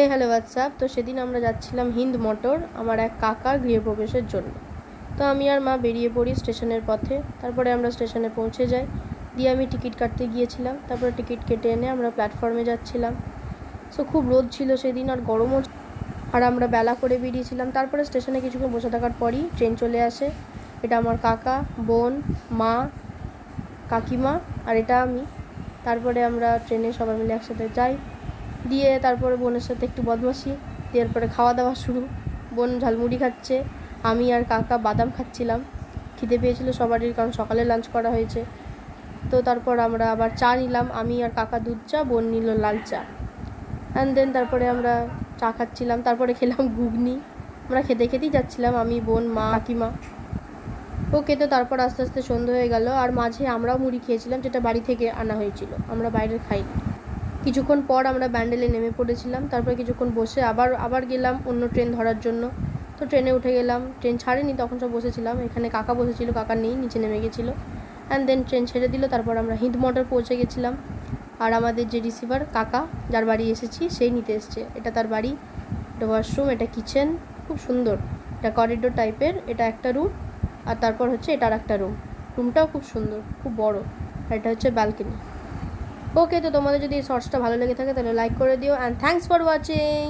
হে hello WhatsApp. তো সেদিন আমরা যাচ্ছিলাম হিন্দ মোটর আমার এক কাকার গৃহপ্রবেশের জন্য। তো আমি আর মা বেরিয়ে পড়ি স্টেশনের পথে। তারপরে আমরা স্টেশনে পৌঁছে যাই, দিয়ে আমি টিকিট কাটতে গিয়েছিলাম। তারপরে টিকিট কেটে এনে আমরা প্ল্যাটফর্মে যাচ্ছিলাম। সো খুব রোদ ছিল সেদিন, আর গরমও, আর আমরা বেলা করে বেরিয়েছিলাম। তারপরে স্টেশনে কিছুক্ষণ বসে থাকার পরই ট্রেন চলে আসে। এটা আমার কাকা, বোন, মা, কাকিমা, আর এটা আমি। তারপরে আমরা ট্রেনে সবাই মিলে একসাথে যাই, দিয়ে তারপরে বোনের সাথে একটু বদমাশি, দিয়ে এরপরে খাওয়া দাওয়া শুরু। বোন ঝালমুড়ি খাচ্ছে, আমি আর কাকা বাদাম খাচ্ছিলাম। খিদে পেয়েছিল সবারই, কারণ সকালে লাঞ্চ করা হয়েছে। তো তারপর আমরা আবার চা নিলাম, আমি আর কাকা দুধ চা, বোন নিল লাল চা। অ্যান্ড দেন তারপরে আমরা চা খাচ্ছিলাম, তারপরে খেলাম ঘুগনি। আমরা খেতে খেতেই যাচ্ছিলাম, আমি, বোন, মা, কাকিমা। ওকে, তো তারপর আস্তে আস্তে সন্ধ্যে হয়ে গেল, আর মাঝে আমরাও মুড়ি খেয়েছিলাম, যেটা বাড়ি থেকে আনা হয়েছিল, আমরা বাইরের খাইনি। কিছুক্ষণ পর আমরা ব্যান্ডেলে নেমে পড়েছিলাম। তারপরে কিছুক্ষণ বসে আবার গেলাম অন্য ট্রেন ধরার জন্য। তো ট্রেনে উঠে গেলাম, ট্রেন ছাড়েনি তখন, সব বসেছিলাম। এখানে কাকা বসেছিল, কাকা নেই, নিচে নেমে গেছিলো। অ্যান্ড দেন ট্রেন ছেড়ে দিল, তারপর আমরা হিন্দ মোটর পৌঁছে গেছিলাম। আর আমাদের যে রিসিভার কাকা, যার বাড়ি এসেছি, সেই নিতে এসছে। এটা তার বাড়ি, এটা ওয়াশরুম, এটা কিচেন, খুব সুন্দর। এটা করিডোর টাইপের, এটা একটা রুম, আর তারপর হচ্ছে এটা আর একটা রুম। রুমটাও খুব সুন্দর, খুব বড়। আর এটা হচ্ছে ব্যালকনি। ওকে, তো তোমাদের যদি এই শর্টসটা ভালো লেগে থাকে তাহলে লাইক করে দিও, অ্যান্ড থ্যাঙ্কস ফর ওয়াচিং।